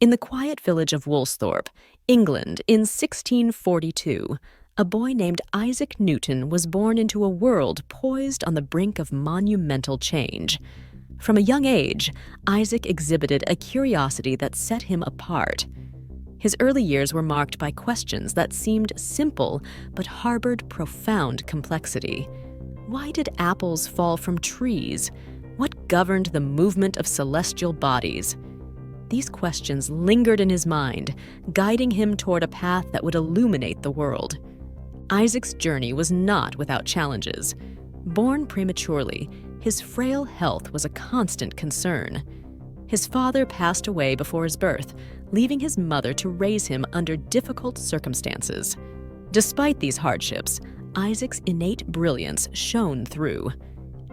In the quiet village of Woolsthorpe, England, in 1642, a boy named Isaac Newton was born into a world poised on the brink of monumental change. From a young age, Isaac exhibited a curiosity that set him apart. His early years were marked by questions that seemed simple but harbored profound complexity. Why did apples fall from trees? What governed the movement of celestial bodies? These questions lingered in his mind, guiding him toward a path that would illuminate the world. Isaac's journey was not without challenges. Born prematurely, his frail health was a constant concern. His father passed away before his birth, leaving his mother to raise him under difficult circumstances. Despite these hardships, Isaac's innate brilliance shone through.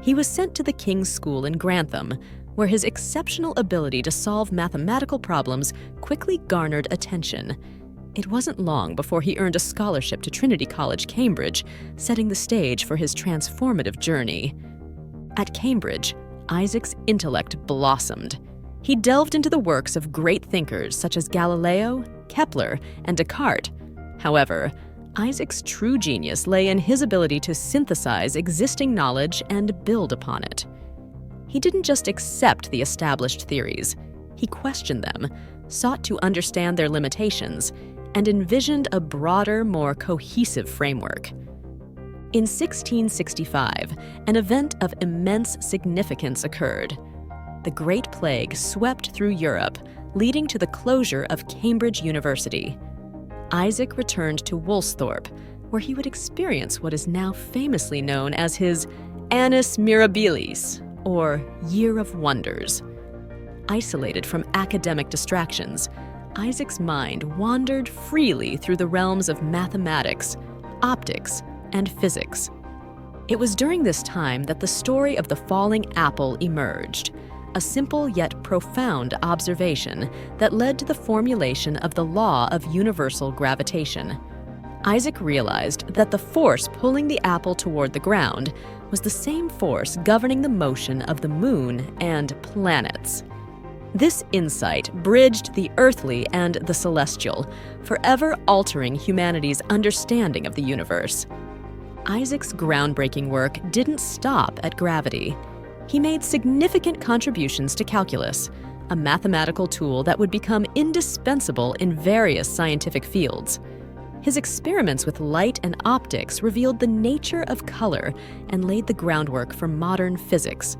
He was sent to the King's School in Grantham, where his exceptional ability to solve mathematical problems quickly garnered attention. It wasn't long before he earned a scholarship to Trinity College, Cambridge, setting the stage for his transformative journey. At Cambridge, Isaac's intellect blossomed. He delved into the works of great thinkers such as Galileo, Kepler, and Descartes. However, Isaac's true genius lay in his ability to synthesize existing knowledge and build upon it. He didn't just accept the established theories. He questioned them, sought to understand their limitations, and envisioned a broader, more cohesive framework. In 1665, an event of immense significance occurred. The Great Plague swept through Europe, leading to the closure of Cambridge University. Isaac returned to Woolsthorpe, where he would experience what is now famously known as his Annus Mirabilis, or Year of Wonders. Isolated from academic distractions, Isaac's mind wandered freely through the realms of mathematics, optics, and physics. It was during this time that the story of the falling apple emerged, a simple yet profound observation that led to the formulation of the law of universal gravitation. Isaac realized that the force pulling the apple toward the ground was the same force governing the motion of the moon and planets. This insight bridged the earthly and the celestial, forever altering humanity's understanding of the universe. Isaac's groundbreaking work didn't stop at gravity. He made significant contributions to calculus, a mathematical tool that would become indispensable in various scientific fields. His experiments with light and optics revealed the nature of color and laid the groundwork for modern physics.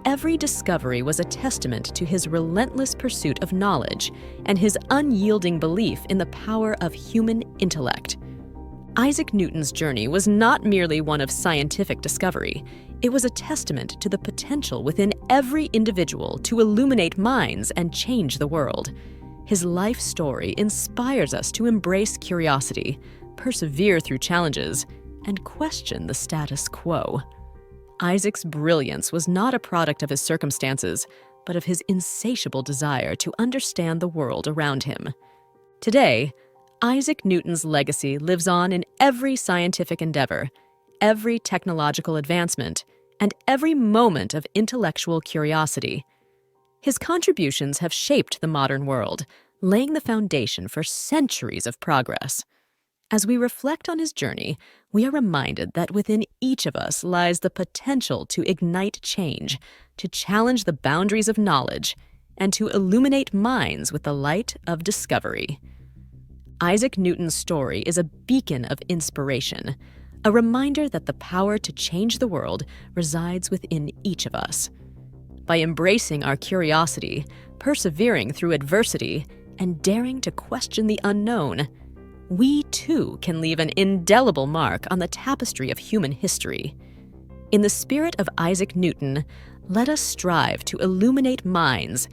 Every discovery was a testament to his relentless pursuit of knowledge and his unyielding belief in the power of human intellect. Isaac Newton's journey was not merely one of scientific discovery. It was a testament to the potential within every individual to illuminate minds and change the world. His life story inspires us to embrace curiosity, persevere through challenges, and question the status quo. Isaac's brilliance was not a product of his circumstances, but of his insatiable desire to understand the world around him. Today, Isaac Newton's legacy lives on in every scientific endeavor, every technological advancement, and every moment of intellectual curiosity. His contributions have shaped the modern world, laying the foundation for centuries of progress. As we reflect on his journey, we are reminded that within each of us lies the potential to ignite change, to challenge the boundaries of knowledge, and to illuminate minds with the light of discovery. Isaac Newton's story is a beacon of inspiration, a reminder that the power to change the world resides within each of us. By embracing our curiosity, persevering through adversity, and daring to question the unknown, we too can leave an indelible mark on the tapestry of human history. In the spirit of Isaac Newton, let us strive to illuminate minds